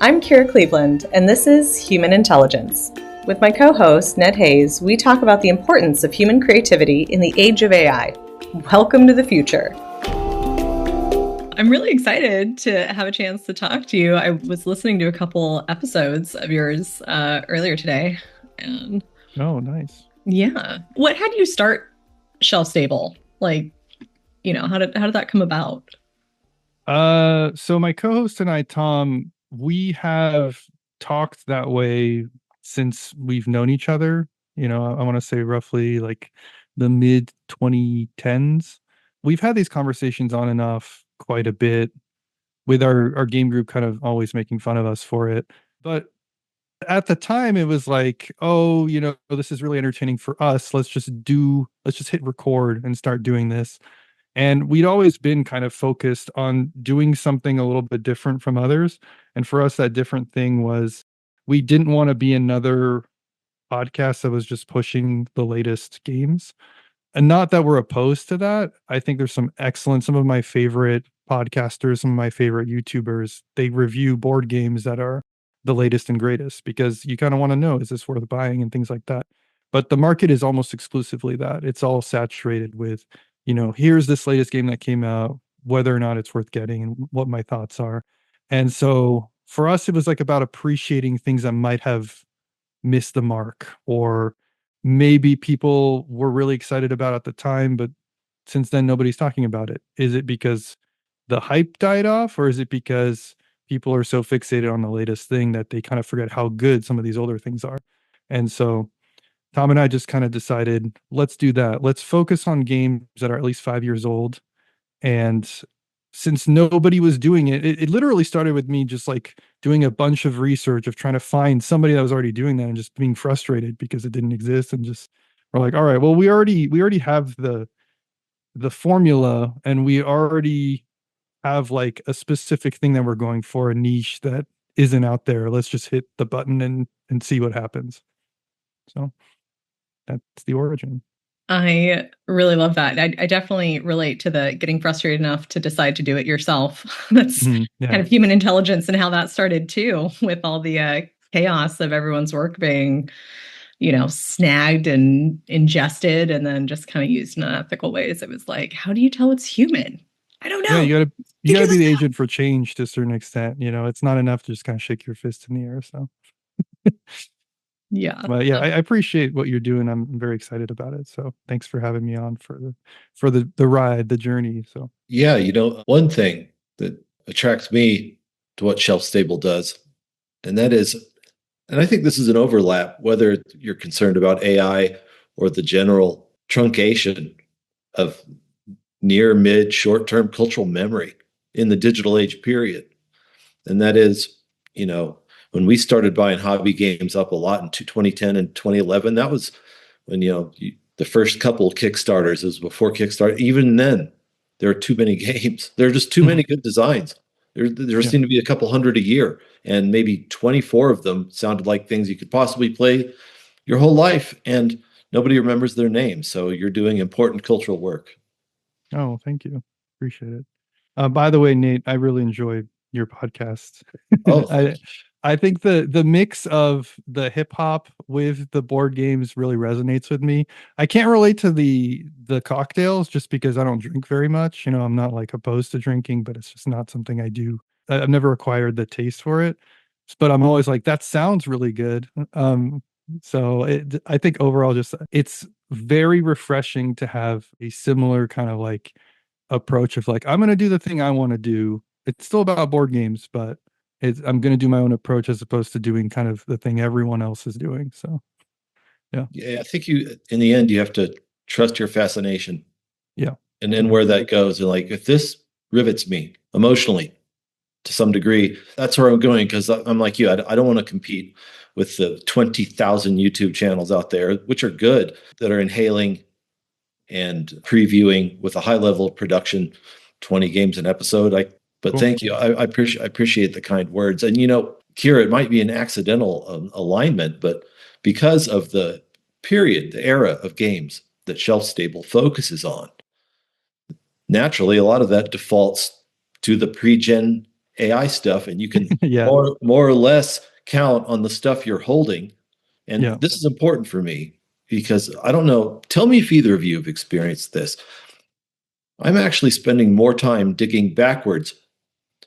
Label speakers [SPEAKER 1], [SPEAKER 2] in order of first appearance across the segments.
[SPEAKER 1] I'm Kira Cleveland, and this is Human Intelligence. With my co-host, Ned Hayes, we talk about the importance of human creativity in the age of AI. Welcome to the future. I'm really excited to have a chance to talk to you. I was listening to a couple episodes of yours earlier today. And
[SPEAKER 2] oh, nice.
[SPEAKER 1] Yeah. What had you start Shelf Stable? Like, how did that come about?
[SPEAKER 2] So my co-host and I, Tom, we have talked that way since we've known each other. I want to say roughly like the mid 2010s. We've had these conversations on and off quite a bit with our game group kind of always making fun of us for it. But at the time it was like, oh, this is really entertaining for us. Let's just hit record and start doing this. And we'd always been kind of focused on doing something a little bit different from others. And for us, that different thing was we didn't want to be another podcast that was just pushing the latest games. And not that we're opposed to that. I think there's some of my favorite podcasters, some of my favorite YouTubers, they review board games that are the latest and greatest because you kind of want to know, is this worth buying and things like that. But the market is almost exclusively that. It's all saturated with, here's this latest game that came out, whether or not it's worth getting and what my thoughts are. And so for us, it was like about appreciating things that might have missed the mark, or maybe people were really excited about at the time, but since then nobody's talking about it. Is it because the hype died off, or is it because people are so fixated on the latest thing that they kind of forget how good some of these older things are? And so Tom and I just kind of decided, let's do that. Let's focus on games that are at least 5 years old. And since nobody was doing it literally started with me just like doing a bunch of research of trying to find somebody that was already doing that and just being frustrated because it didn't exist. And just we're like, all right, well, we already have the formula, and we already have like a specific thing that we're going for, a niche that isn't out there. Let's just hit the button and see what happens. So that's the origin.
[SPEAKER 1] I really love that. I definitely relate to the getting frustrated enough to decide to do it yourself. That's
[SPEAKER 2] Yeah.
[SPEAKER 1] kind of human intelligence and how that started too, with all the chaos of everyone's work being, snagged and ingested and then just kind of used in unethical ways. It was like, how do you tell it's human? I don't
[SPEAKER 2] Yeah,
[SPEAKER 1] know.
[SPEAKER 2] you gotta be the agent for change to a certain extent. It's not enough to just kind of shake your fist in the air. So
[SPEAKER 1] Yeah.
[SPEAKER 2] but yeah, I appreciate what you're doing. I'm very excited about it. So thanks for having me on for the ride, the journey. So
[SPEAKER 3] yeah, one thing that attracts me to what Shelf Stable does, and that is, and I think this is an overlap, whether you're concerned about AI or the general truncation of near, mid, short-term cultural memory in the digital age period. And that is, when we started buying hobby games up a lot in 2010 and 2011, that was when, the first couple of Kickstarters, it was before Kickstarter. Even then, there are too many games. There are just too many good designs. There seem to be a couple hundred a year, and maybe 24 of them sounded like things you could possibly play your whole life, and nobody remembers their names. So you're doing important cultural work.
[SPEAKER 2] oh, thank you. Appreciate it. By the way, Nate, I really enjoy your podcast.
[SPEAKER 3] Oh,
[SPEAKER 2] I think the mix of the hip hop with the board games really resonates with me. I can't relate to the cocktails just because I don't drink very much. I'm not like opposed to drinking, but it's just not something I do. I've never acquired the taste for it, but I'm always like, that sounds really good. I think overall, just it's very refreshing to have a similar kind of like approach of like, I'm going to do the thing I want to do. It's still about board games, but I'm going to do my own approach as opposed to doing kind of the thing everyone else is doing. So, yeah.
[SPEAKER 3] yeah. I think in the end, you have to trust your fascination.
[SPEAKER 2] Yeah.
[SPEAKER 3] And then where that goes. And like, if this rivets me emotionally to some degree, that's where I'm going. Cause I'm like you, I don't want to compete with the 20,000 YouTube channels out there, which are good, that are inhaling and previewing with a high level of production, 20 games an episode. But
[SPEAKER 2] Cool.
[SPEAKER 3] thank you. I appreciate the kind words. And Kira, it might be an accidental alignment, but because of the period, the era of games that Shelf Stable focuses on, naturally, a lot of that defaults to the pre-gen AI stuff, and you can
[SPEAKER 2] Yeah.
[SPEAKER 3] more or less count on the stuff you're holding. And
[SPEAKER 2] Yeah.
[SPEAKER 3] this is important for me because I don't know. Tell me if either of you have experienced this. I'm actually spending more time digging backwards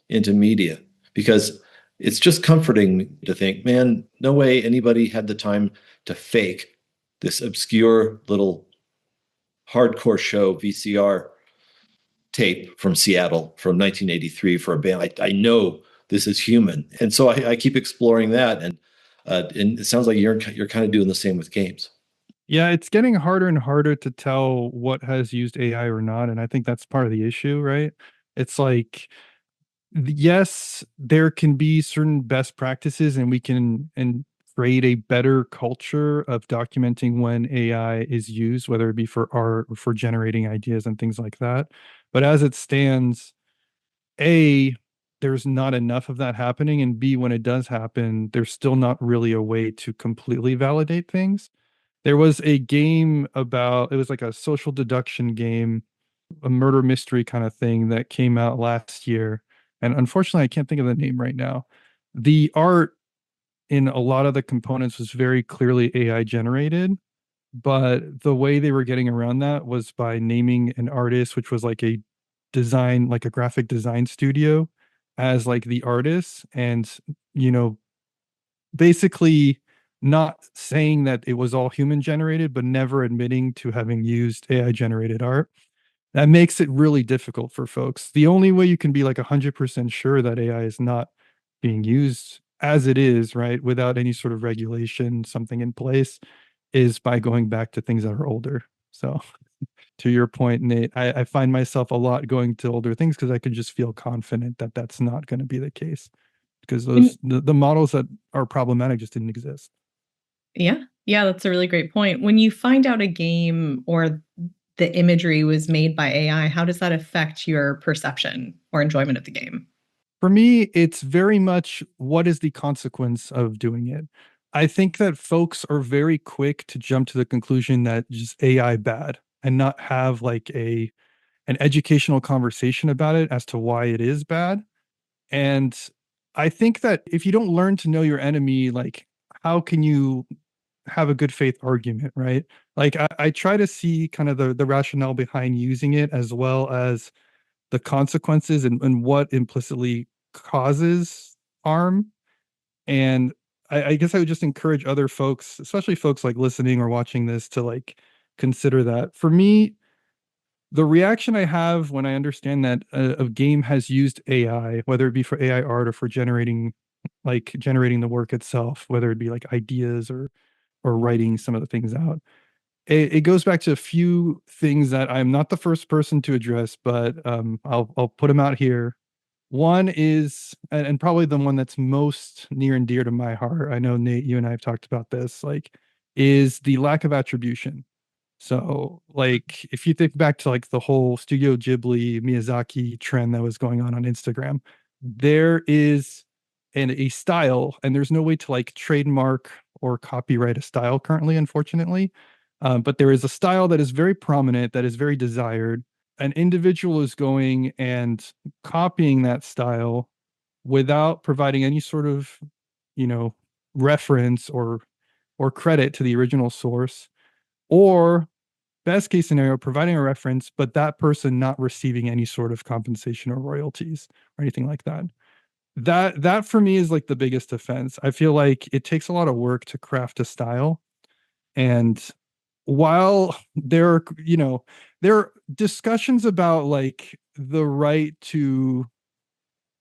[SPEAKER 3] into media because it's just comforting to think, man, no way anybody had the time to fake this obscure little hardcore show VCR tape from Seattle from 1983 for a band. I know this is human, and so I keep exploring that, and it sounds like you're kind of doing the same with games.
[SPEAKER 2] Yeah, it's getting harder and harder to tell what has used AI or not, and I think that's part of the issue, right? It's like, yes, there can be certain best practices, and we can and create a better culture of documenting when AI is used, whether it be for art or for generating ideas and things like that. But as it stands, A, there's not enough of that happening, and B, when it does happen, there's still not really a way to completely validate things. There was a game about, it was like a social deduction game, a murder mystery kind of thing that came out last year. And unfortunately, I can't think of the name right now. The art in a lot of the components was very clearly AI generated, but the way they were getting around that was by naming an artist, which was like a design, like a graphic design studio, as like the artist. And, you know, basically not saying that it was all human generated, but never admitting to having used AI generated art. That makes it really difficult for folks. The only way you can be like 100% sure that AI is not being used as it is, right, without any sort of regulation, something in place, is by going back to things that are older. So, to your point, Nate, I find myself a lot going to older things because I can just feel confident that that's not going to be the case because
[SPEAKER 1] And
[SPEAKER 2] the models that are problematic just didn't exist.
[SPEAKER 1] yeah, yeah, that's a really great point. When you find out a game or the imagery was made by AI, how does that affect your perception or enjoyment of the game?
[SPEAKER 2] For me, it's very much what is the consequence of doing it. I think that folks are very quick to jump to the conclusion that just AI bad and not have like a an educational conversation about it as to why it is bad. And I think that if you don't learn to know your enemy, like how can you have a good faith argument, right? Like I try to see kind of the rationale behind using it as well as the consequences and what implicitly causes harm. And I guess I would just encourage other folks, especially folks like listening or watching this, to like consider that. For me, the reaction I have when I understand that a game has used AI, whether it be for AI art or for generating the work itself, whether it be like ideas or writing some of the things out, it goes back to a few things that I'm not the first person to address, but I'll put them out here. One is, and probably the one that's most near and dear to my heart. I know Nate, you and I have talked about this. Like, is the lack of attribution. So, like, if you think back to like the whole Studio Ghibli Miyazaki trend that was going on Instagram, there is a style, and there's no way to like trademark or copyright a style currently, unfortunately. But there is a style that is very prominent, that is very desired. An individual is going and copying that style without providing any sort of, you know, reference or credit to the original source, or best case scenario, providing a reference, but that person not receiving any sort of compensation or royalties or anything like that. That for me is like the biggest offense. I feel like it takes a lot of work to craft a style. And while there are, there are discussions about like the right to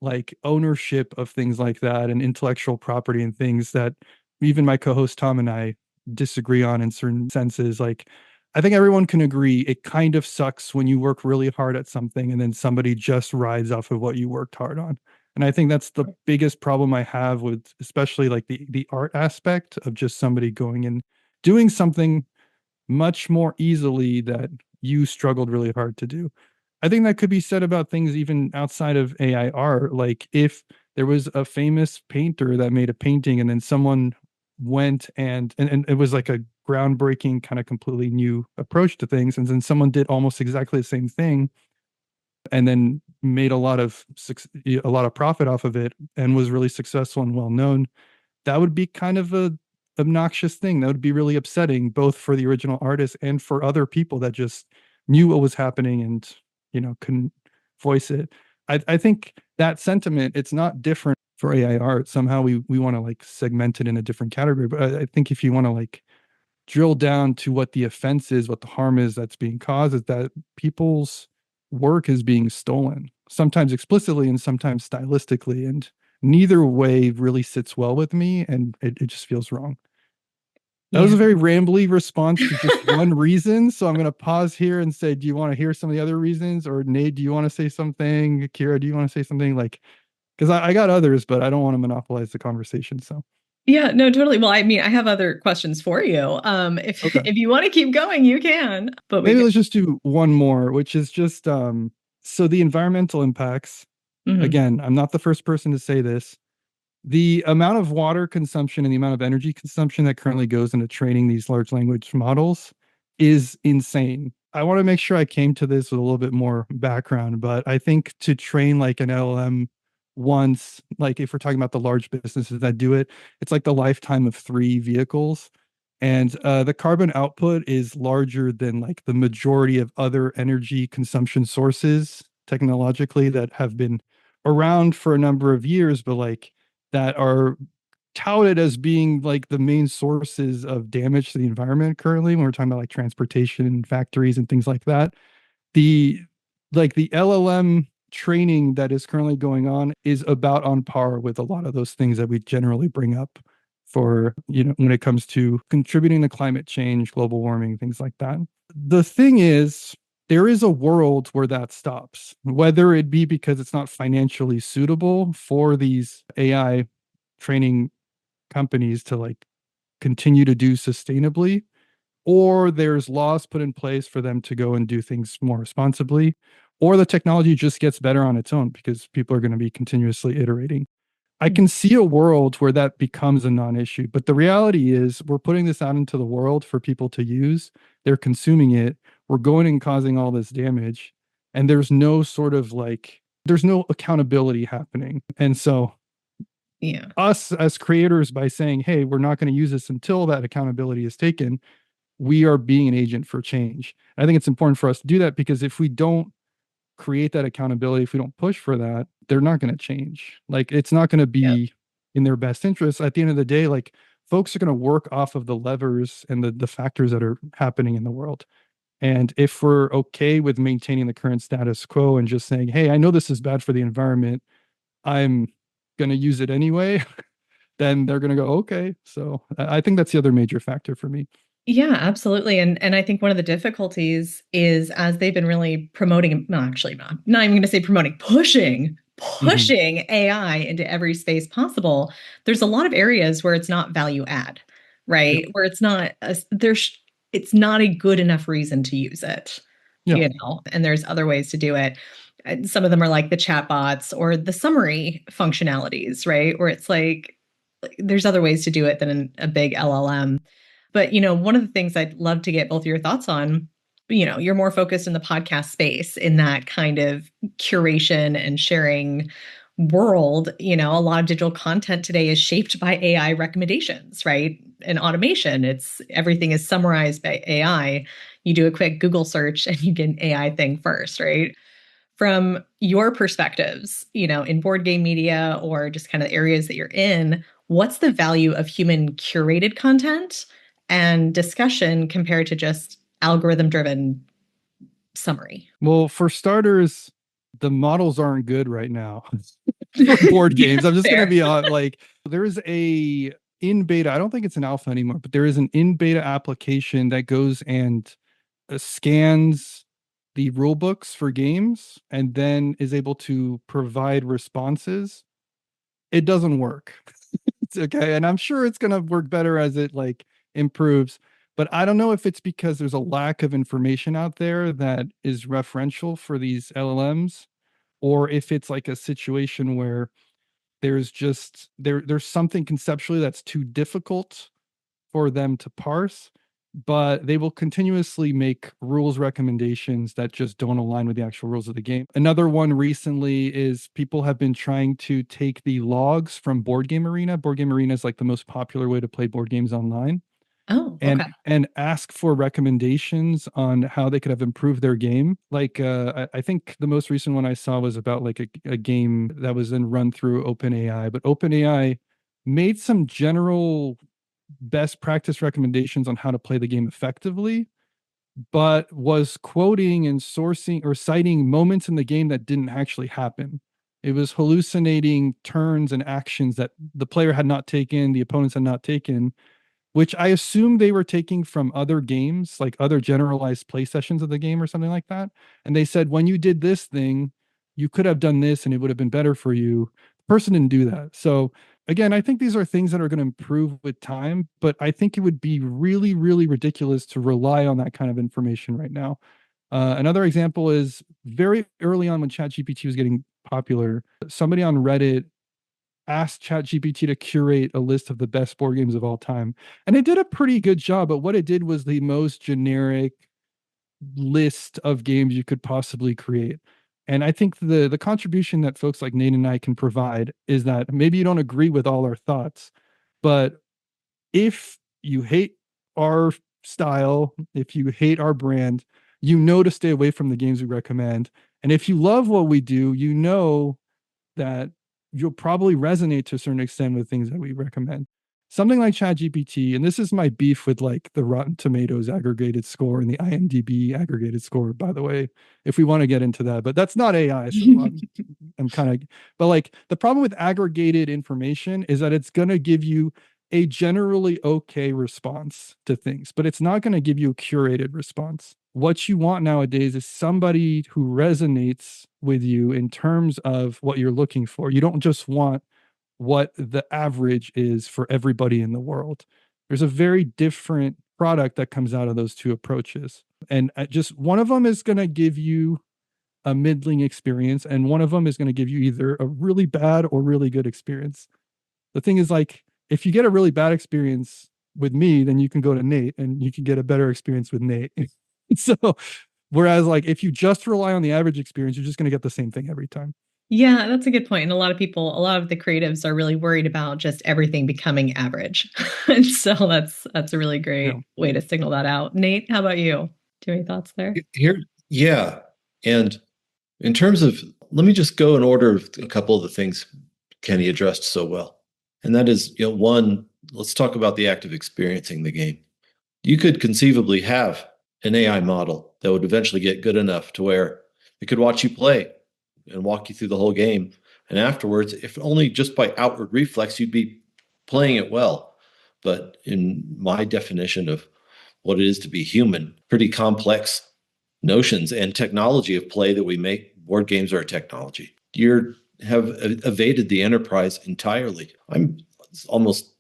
[SPEAKER 2] like ownership of things like that and intellectual property and things that even my co-host Tom and I disagree on in certain senses. Like, I think everyone can agree it kind of sucks when you work really hard at something and then somebody just rides off of what you worked hard on. And I think that's the biggest problem I have with especially like the art aspect of just somebody going and doing something much more easily that you struggled really hard to do. I think that could be said about things even outside of AI art. Like if there was a famous painter that made a painting and then someone went and it was like a groundbreaking kind of completely new approach to things, and then someone did almost exactly the same thing and then made a lot of profit off of it and was really successful and well known, that would be kind of a obnoxious thing. That would be really upsetting, both for the original artist and for other people that just knew what was happening and, couldn't voice it. I think that sentiment, it's not different for AI art. Somehow we want to like segment it in a different category. But I think if you want to like drill down to what the offense is, what the harm is that's being caused, is that people's work is being stolen, sometimes explicitly and sometimes stylistically. And neither way really sits well with me, and it just feels wrong. That was a very rambly response to just one reason. So I'm going to pause here and say, do you want to hear some of the other reasons? Or Nate, do you want to say something? Kira, do you want to say something? Like, because I got others, but I don't want to monopolize the conversation. So
[SPEAKER 1] Yeah, no, totally. Well, I mean, I have other questions for you.
[SPEAKER 2] Okay.
[SPEAKER 1] If you want to keep going, you can. But
[SPEAKER 2] maybe let's just do one more, which is just so the environmental impacts. Again, I'm not the first person to say this. The amount of water consumption and the amount of energy consumption that currently goes into training these large language models is insane. I want to make sure I came to this with a little bit more background, but I think to train like an LLM once, like if we're talking about the large businesses that do it, it's like the lifetime of 3 vehicles. And the carbon output is larger than like the majority of other energy consumption sources technologically that have been around for a number of years, but like that are touted as being like the main sources of damage to the environment currently when we're talking about like transportation and factories and things like that. The the LLM training that is currently going on is about on par with a lot of those things that we generally bring up for, when it comes to contributing to climate change, global warming, things like that. The thing is, there is a world where that stops, whether it be because it's not financially suitable for these AI training companies to like continue to do sustainably, or there's laws put in place for them to go and do things more responsibly, or the technology just gets better on its own because people are going to be continuously iterating. I can see a world where that becomes a non-issue, but the reality is we're putting this out into the world for people to use. They're consuming it. We're going and causing all this damage, and there's no sort of like there's no accountability happening. And so us as creators, by saying, hey, we're not going to use this until that accountability is taken, we are being an agent for change. And I think it's important for us to do that, because if we don't create that accountability, if we don't push for that, they're not going to change. Like, it's not going to be in their best interest. At the end of the day, like, folks are going to work off of the levers and the factors that are happening in the world. And if we're okay with maintaining the current status quo and just saying, hey, I know this is bad for the environment, I'm going to use it anyway, then they're going to go, okay. So I think that's the other major factor for me.
[SPEAKER 1] Yeah, absolutely. And I think one of the difficulties is, as they've been really promoting, no, actually not even going to say promoting, pushing AI into every space possible, there's a lot of areas where it's not value add, right?
[SPEAKER 2] Yep.
[SPEAKER 1] Where it's not it's not a good enough reason to use it, and there's other ways to do it. Some of them are like the chatbots or the summary functionalities, right? Where it's like there's other ways to do it than a big LLM. But, one of the things I'd love to get both your thoughts on, you're more focused in the podcast space, in that kind of curation and sharing world. A lot of digital content today is shaped by AI recommendations, right? And automation. Everything is summarized by AI. You do a quick Google search and you get an AI thing first, right? From your perspectives, in board game media or just kind of areas that you're in, what's the value of human curated content and discussion compared to just algorithm driven summary?
[SPEAKER 2] Well, for starters, the models aren't good right now for board games. I'm just going to be like, there's a in beta, I don't think it's an alpha anymore, but there is an in beta application that goes and scans the rule books for games and then is able to provide responses. It doesn't work. It's okay. And I'm sure it's going to work better as it like improves. But I don't know if it's because there's a lack of information out there that is referential for these LLMs, or if it's like a situation where there's just there's something conceptually that's too difficult for them to parse. but they will continuously make rules recommendations that just don't align with the actual rules of the game. Another one recently is people have been trying to take the logs from Board Game Arena. Board Game Arena is like the most popular way to play board games online.
[SPEAKER 1] Oh,
[SPEAKER 2] and
[SPEAKER 1] okay.
[SPEAKER 2] and ask for recommendations on how they could have improved their game. Like I think the most recent one I saw was about like a game that was then run through OpenAI, but OpenAI made some general best practice recommendations on how to play the game effectively, but was quoting and sourcing or citing moments in the game that didn't actually happen. It was hallucinating turns and actions that the player had not taken, the opponents had not taken, which I assume they were taking from other games, like other generalized play sessions of the game or something like that. And they said, when you did this thing, you could have done this and it would have been better for you. The person didn't do that. So again, I think these are things that are going to improve with time, but I think it would be really, really ridiculous to rely on that kind of information right now. Another example is very early on when ChatGPT was getting popular, somebody on Reddit asked ChatGPT to curate a list of the best board games of all time. And it did a pretty good job, but what it did was the most generic list of games you could possibly create. And I think the contribution that folks like Nate and I can provide is that maybe you don't agree with all our thoughts, but if you hate our style, if you hate our brand, you know to stay away from the games we recommend. And if you love what we do, you know that you'll probably resonate to a certain extent with things that we recommend. Something like ChatGPT, and this is my beef with like the Rotten Tomatoes aggregated score and the IMDb aggregated score, by the way, if we want to get into that, but that's not AI. So I'm kind of, but like the problem with aggregated information is that it's going to give you a generally okay response to things, but it's not going to give you a curated response. What you want nowadays is somebody who resonates with you in terms of what you're looking for. You don't just want what the average is for everybody in the world. There's a very different product that comes out of those two approaches. And just one of them is going to give you a middling experience, and one of them is going to give you either a really bad or really good experience. The thing is, like, if you get a really bad experience with me, then you can go to Nate and you can get a better experience with Nate. So, whereas, like, if you just rely on the average experience, you're just going to get the same thing every time.
[SPEAKER 1] Yeah, that's a good point. And a lot of people, a lot of the creatives are really worried about just everything becoming average. And so that's a really great way to signal that out. Nate, how about you? Do you have any thoughts there?
[SPEAKER 3] Here, yeah. And in terms of, let me just go in order of a couple of the things Kenny addressed so well. And that is, one, let's talk about the act of experiencing the game. You could conceivably have an AI model that would eventually get good enough to where it could watch you play and walk you through the whole game. And afterwards, if only just by outward reflex, you'd be playing it well. But in my definition of what it is to be human, pretty complex notions and technology of play that we make, board games are a technology. You have evaded the enterprise entirely. I'm almost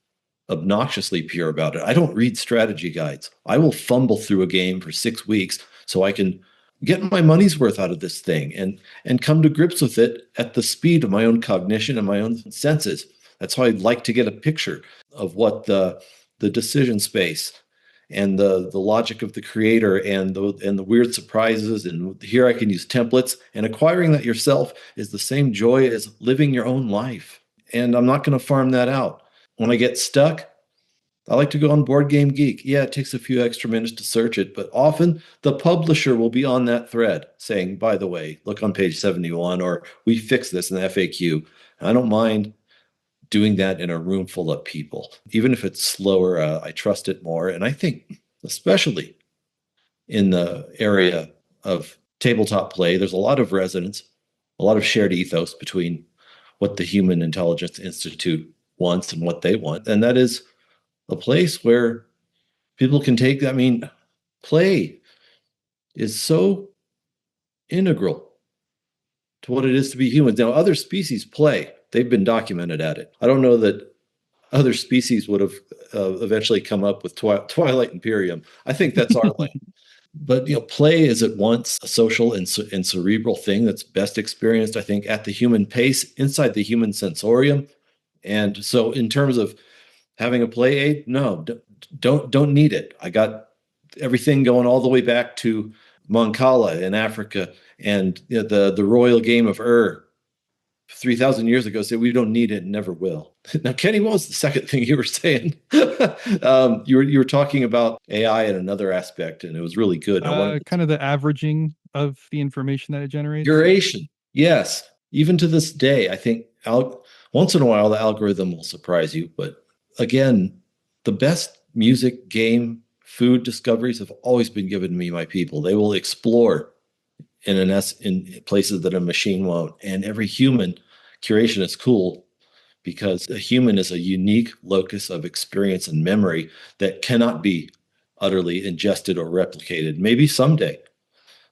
[SPEAKER 3] obnoxiously pure about it. I don't read strategy guides. I will fumble through a game for 6 weeks so I can get my money's worth out of this thing and come to grips with it at the speed of my own cognition and my own senses. That's how I like to get a picture of what the decision space and the logic of the creator and the weird surprises, and here I can use templates, and acquiring that yourself is the same joy as living your own life. And I'm not going to farm that out. When I get stuck, I like to go on Board Game Geek. Yeah, it takes a few extra minutes to search it, but often the publisher will be on that thread saying, by the way, look on page 71, or we fix this in the FAQ. I don't mind doing that in a room full of people. Even if it's slower, I trust it more. And I think, especially in the area of tabletop play, there's a lot of resonance, a lot of shared ethos between what the Human Intelligence Institute wants and what they want. And that is a place where people can take, I mean, play is so integral to what it is to be human. Now, other species play, they've been documented at it. I don't know that other species would have eventually come up with Twilight Imperium. I think that's our lane. But play is at once a social and cerebral thing that's best experienced, I think, at the human pace, inside the human sensorium. And so, in terms of having a play aid, no, don't need it. I got everything going all the way back to Mancala in Africa and the royal game of Ur 3,000 years ago said we don't need it and never will. Now, Kenny, what was the second thing you were saying? You were talking about AI in another aspect, and it was really good.
[SPEAKER 2] Kind of the averaging of the information that it generates.
[SPEAKER 3] Curation, yes. Even to this day, I think once in a while the algorithm will surprise you, but again, the best music, game, food discoveries have always been given to me by people. They will explore in places that a machine won't. And every human curation is cool because a human is a unique locus of experience and memory that cannot be utterly ingested or replicated. Maybe someday,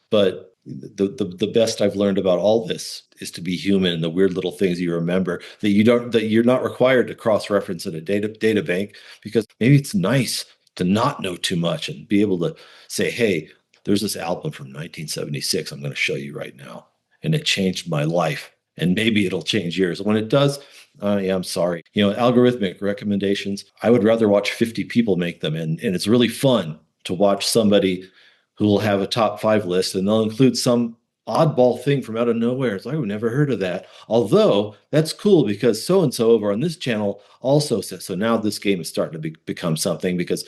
[SPEAKER 3] but the best I've learned about all this is to be human and the weird little things you remember that you're not required to cross-reference in a data bank, because maybe it's nice to not know too much and be able to say, hey, there's this album from 1976 I'm going to show you right now, and it changed my life, and maybe it'll change yours. When it does, yeah, I'm sorry. Algorithmic recommendations, I would rather watch 50 people make them, and it's really fun to watch somebody who will have a top 5 list, and they'll include some oddball thing from out of nowhere. It's like, I've never heard of that. Although that's cool because so and so over on this channel also says so. Now this game is starting to become something, because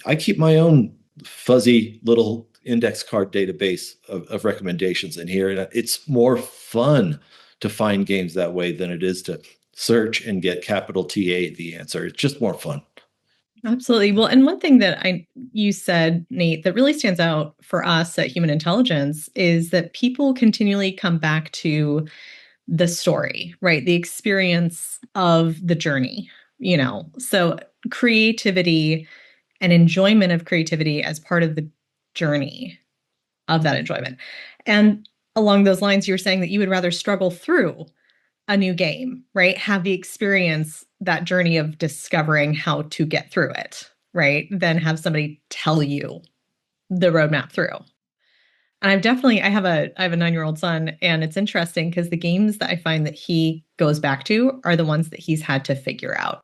[SPEAKER 3] I keep my own fuzzy little index card database of recommendations in here, and it's more fun to find games that way than it is to search and get capital TA the answer. It's just more fun.
[SPEAKER 1] Absolutely. Well, and one thing that you said, Nate, that really stands out for us at Human Intelligence is that people continually come back to the story, right? The experience of the journey, So creativity and enjoyment of creativity as part of the journey of that enjoyment. And along those lines, you were saying that you would rather struggle through a new game, right? Have the experience, that journey of discovering how to get through it, right? Than have somebody tell you the roadmap through. And I have a 9-year-old son, and it's interesting because the games that I find that he goes back to are the ones that he's had to figure out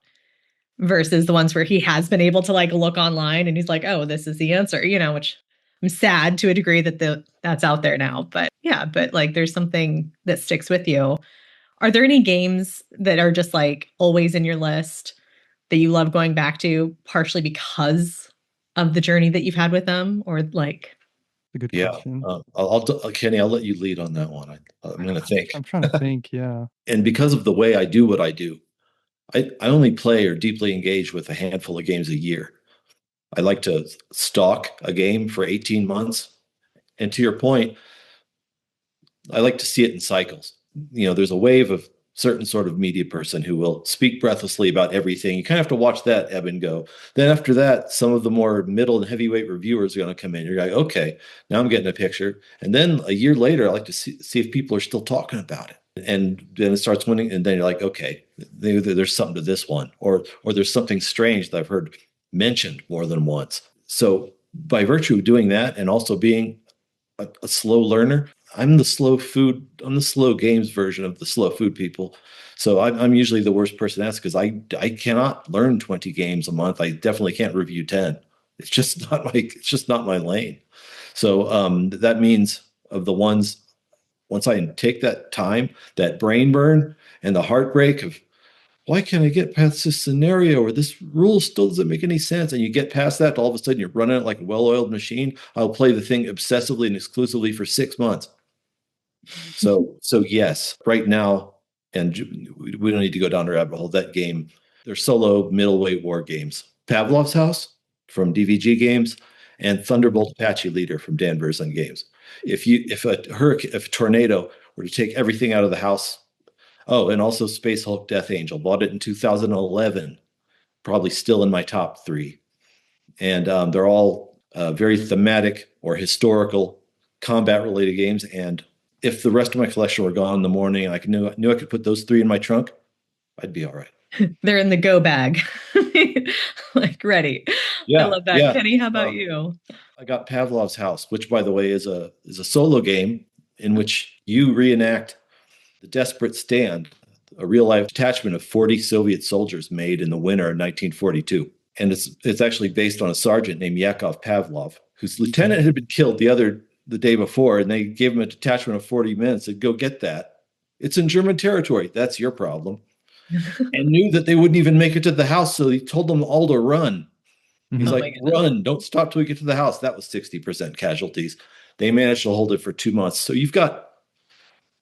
[SPEAKER 1] versus the ones where he has been able to look online and he's like, oh, this is the answer, which I'm sad to a degree that that's out there now. But yeah, but there's something that sticks with you. Are there any games that are just always in your list that you love going back to, partially because of the journey that you've had with them, or
[SPEAKER 2] A good question.
[SPEAKER 3] Kenny, I'll let you lead on that one. I'm going to think.
[SPEAKER 2] I'm trying to think. Yeah.
[SPEAKER 3] And because of the way I do what I do, I only play or deeply engage with a handful of games a year. I like to stalk a game for 18 months. And to your point, I like to see it in cycles. There's a wave of certain sort of media person who will speak breathlessly about everything. You kind of have to watch that ebb and go. Then after that, some of the more middle and heavyweight reviewers are going to come in. You're like, okay, now I'm getting a picture. And then a year later, I like to see if people are still talking about it. And then it starts winning. And then you're like, okay, there's something to this one, or there's something strange that I've heard mentioned more than once. So by virtue of doing that, and also being a slow learner, I'm the slow games version of the slow food people. So I'm usually the worst person to ask, because I cannot learn 20 games a month. I definitely can't review 10. It's just not my lane. So that means of the ones, once I take that time, that brain burn and the heartbreak of, why can't I get past this scenario, or this rule still doesn't make any sense? And you get past that, all of a sudden you're running it like a well-oiled machine. I'll play the thing obsessively and exclusively for 6 months. So yes, right now, and we don't need to go down the rabbit hole. That game, they're solo middleweight war games. Pavlov's House from DVG Games, and Thunderbolt Apache Leader from Dan Burzon Games. If a tornado were to take everything out of the house. Oh, and also Space Hulk Death Angel. Bought it in 2011. Probably still in my top 3. And they're all very thematic or historical combat-related games. And if the rest of my collection were gone in the morning and I knew I could put those 3 in my trunk, I'd be all right.
[SPEAKER 1] They're in the go bag, ready.
[SPEAKER 3] Yeah,
[SPEAKER 1] I love that.
[SPEAKER 3] yeah.
[SPEAKER 1] Kenny, how about you?
[SPEAKER 3] I got Pavlov's House, which, by the way, is a solo game in which you reenact the Desperate Stand, a real-life detachment of 40 Soviet soldiers made in the winter of 1942. and it's actually based on a sergeant named Yakov Pavlov, whose lieutenant had been killed the day before, and they gave him a detachment of 40 men and said, "Go get that. It's in German territory. That's your problem." And knew that they wouldn't even make it to the house, so he told them all to run. He's
[SPEAKER 1] Oh my
[SPEAKER 3] like,
[SPEAKER 1] goodness.
[SPEAKER 3] "Run! Don't stop till we get to the house." That was 60% casualties. They managed to hold it for 2 months. So you've got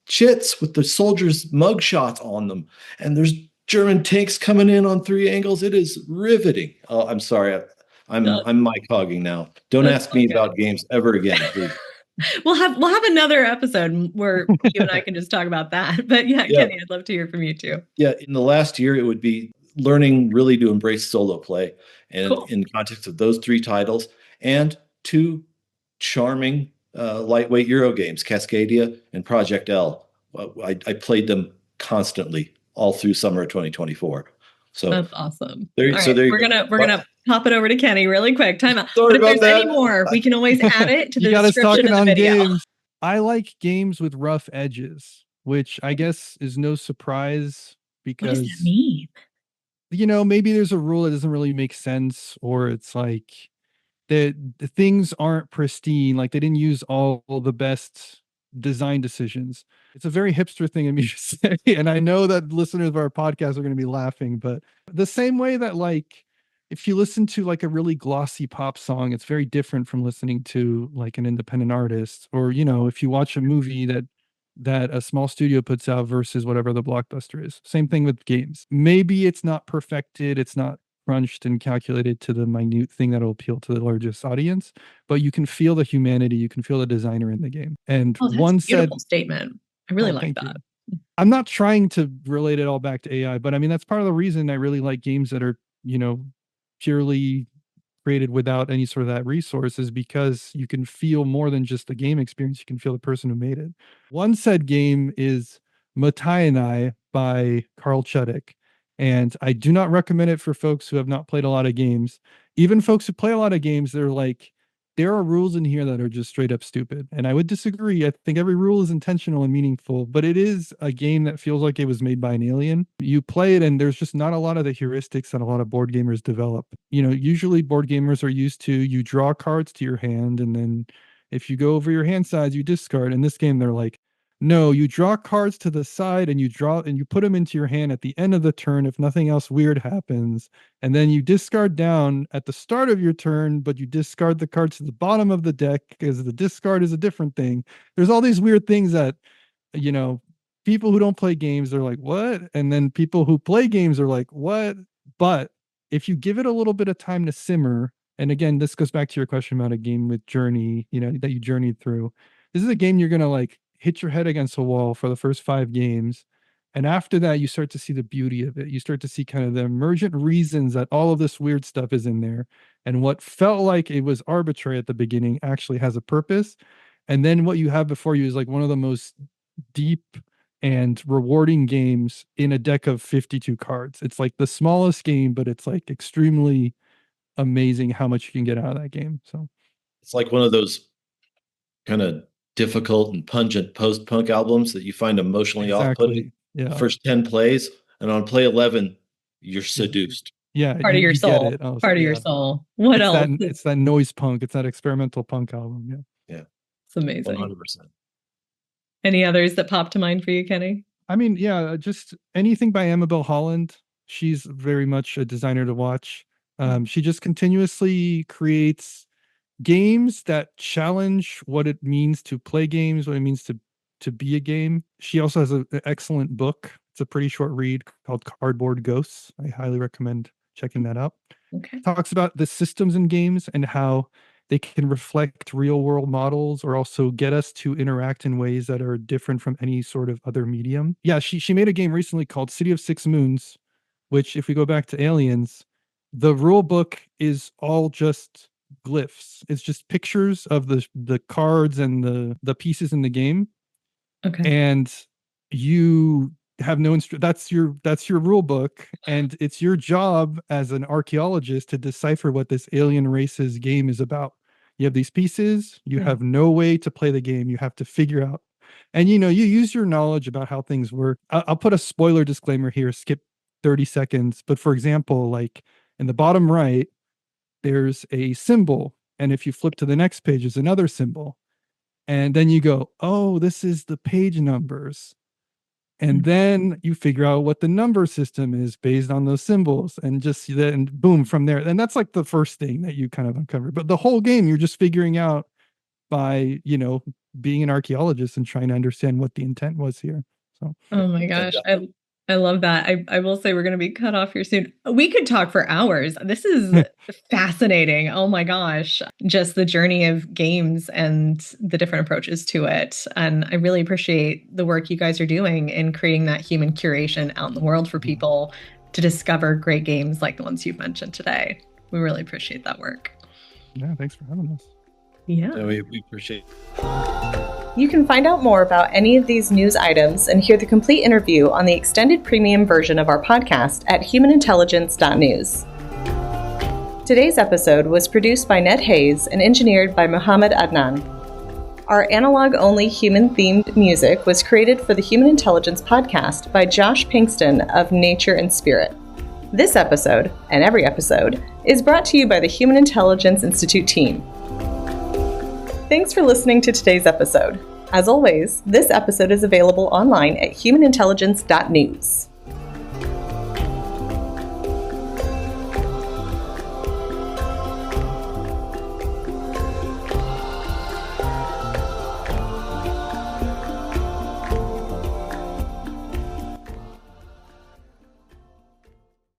[SPEAKER 3] chits with the soldiers' mugshots on them, and there's German tanks coming in on three angles. It is riveting. Oh, I'm sorry. I'm Mike hogging now. Don't
[SPEAKER 1] That's
[SPEAKER 3] ask me
[SPEAKER 1] okay.
[SPEAKER 3] about games ever again, please.
[SPEAKER 1] We'll have another episode where you and I can just talk about that. But yeah,
[SPEAKER 3] Yeah.
[SPEAKER 1] Kenny, I'd love to hear from you too.
[SPEAKER 3] Yeah, in the last year, it would be learning really to embrace solo play, and
[SPEAKER 1] Cool.
[SPEAKER 3] in context of those three titles, and two charming lightweight Euro games, Cascadia and Project L. I played them constantly all through summer of 2024. So
[SPEAKER 1] That's awesome.
[SPEAKER 3] there,
[SPEAKER 1] All right,
[SPEAKER 3] so there you
[SPEAKER 1] we're
[SPEAKER 3] go.
[SPEAKER 1] gonna pop it over to Kenny really quick. Time out.
[SPEAKER 3] Sorry
[SPEAKER 1] But if
[SPEAKER 3] about
[SPEAKER 1] there's any
[SPEAKER 3] that.
[SPEAKER 1] more, we can always add it to
[SPEAKER 2] You
[SPEAKER 1] the
[SPEAKER 2] got us
[SPEAKER 1] description
[SPEAKER 2] talking
[SPEAKER 1] of the
[SPEAKER 2] on
[SPEAKER 1] video.
[SPEAKER 2] games. I like games with rough edges, which I guess is no surprise
[SPEAKER 1] What does that
[SPEAKER 2] because,
[SPEAKER 1] mean?
[SPEAKER 2] maybe there's a rule that doesn't really make sense, or it's like the things aren't pristine, like they didn't use all the best design decisions. It's a very hipster thing of me to say, and I know that listeners of our podcast are going to be laughing, but the same way that, like, if you listen to like a really glossy pop song, it's very different from listening to like an independent artist, or if you watch a movie that a small studio puts out versus whatever the blockbuster is. Same thing with games. Maybe it's not perfected, it's not crunched and calculated to the minute thing that'll appeal to the largest audience, but you can feel the humanity, you can feel the designer in the game. And
[SPEAKER 1] Oh, that's
[SPEAKER 2] one
[SPEAKER 1] a
[SPEAKER 2] said,
[SPEAKER 1] beautiful statement. I really
[SPEAKER 2] oh,
[SPEAKER 1] like
[SPEAKER 2] thank
[SPEAKER 1] that.
[SPEAKER 2] you. I'm not trying to relate it all back to AI, but I mean, that's part of the reason I really like games that are, purely created without any sort of that resource, is because you can feel more than just the game experience. You can feel the person who made it. One said game is Matai and I by Carl Chudik. And I do not recommend it for folks who have not played a lot of games. Even folks who play a lot of games, they're like, there are rules in here that are just straight up stupid. And I would disagree. I think every rule is intentional and meaningful, but it is a game that feels like it was made by an alien. You play it and there's just not a lot of the heuristics that a lot of board gamers develop. Usually board gamers are used to, you draw cards to your hand, and then if you go over your hand size, you discard. In this game, they're like, no, you draw cards to the side and you put them into your hand at the end of the turn if nothing else weird happens. And then you discard down at the start of your turn, but you discard the cards to the bottom of the deck because the discard is a different thing. There's all these weird things that, you know, people who don't play games are like, what? And then people who play games are like, what? But if you give it a little bit of time to simmer, and again, this goes back to your question about a game with journey, that you journeyed through. This is a game you're going to like hit your head against a wall for the first 5 games. And after that, you start to see the beauty of it. You start to see kind of the emergent reasons that all of this weird stuff is in there. And what felt like it was arbitrary at the beginning actually has a purpose. And then what you have before you is like one of the most deep and rewarding games in a deck of 52 cards. It's like the smallest game, but it's like extremely amazing how much you can get out of that game. So
[SPEAKER 3] It's like one of those kind of difficult and pungent post-punk albums that you find emotionally off-putting.
[SPEAKER 2] exactly. Yeah.
[SPEAKER 3] The first 10 plays, and on play 11, you're seduced.
[SPEAKER 2] Yeah.
[SPEAKER 1] Part of your
[SPEAKER 2] you get
[SPEAKER 1] soul.
[SPEAKER 2] it. Oh,
[SPEAKER 1] Part of your
[SPEAKER 2] yeah.
[SPEAKER 1] soul. What
[SPEAKER 2] It's
[SPEAKER 1] else?
[SPEAKER 2] it's that noise punk. It's that experimental punk album. Yeah.
[SPEAKER 3] Yeah.
[SPEAKER 1] It's amazing.
[SPEAKER 3] 100%.
[SPEAKER 1] Any others that pop to mind for you, Kenny?
[SPEAKER 2] I mean, yeah, just anything by Amabel Holland. She's very much a designer to watch. She just continuously creates games that challenge what it means to play games, what it means to be a game. She also has an excellent book. It's a pretty short read called Cardboard Ghosts. I highly recommend checking that out.
[SPEAKER 1] Okay.
[SPEAKER 2] Talks about the systems in games and how they can reflect real world models or also get us to interact in ways that are different from any sort of other medium. Yeah, she made a game recently called City of Six Moons, which, if we go back to Aliens, the rule book is all just glyphs. It's just pictures of the cards and the pieces in the game.
[SPEAKER 1] Okay.
[SPEAKER 2] And you have no that's your rule book, and it's your job as an archaeologist to decipher what this alien race's game is about. You have these pieces, you have no way to play the game, you have to figure out, and you use your knowledge about how things work. I'll put a spoiler disclaimer here, skip 30 seconds, but for example, like In the bottom right, there's a symbol. And if you flip to the next page, there's another symbol. And then you go, oh, this is the page numbers. And then you figure out what the number system is based on those symbols, and just then boom, from there. And that's like the first thing that you kind of uncover. But the whole game, you're just figuring out by, being an archaeologist and trying to understand what the intent was here. So,
[SPEAKER 1] oh my gosh. I love that. I will say we're going to be cut off here soon. We could talk for hours. This is fascinating. Oh my gosh. Just the journey of games and the different approaches to it. And I really appreciate the work you guys are doing in creating that human curation out in the world for people to discover great games like the ones you've mentioned today. We really appreciate that work.
[SPEAKER 2] Yeah, thanks for having us.
[SPEAKER 3] Yeah, we appreciate it.
[SPEAKER 1] You can find out more about any of these news items and hear the complete interview on the extended premium version of our podcast at humanintelligence.news. Today's episode was produced by Ned Hayes and engineered by Mohammed Adnan. Our analog-only human-themed music was created for the Human Intelligence podcast by Josh Pinkston of Nature and Spirit. This episode, and every episode, is brought to you by the Human Intelligence Institute team. Thanks for listening to today's episode. As always, this episode is available online at humanintelligence.news.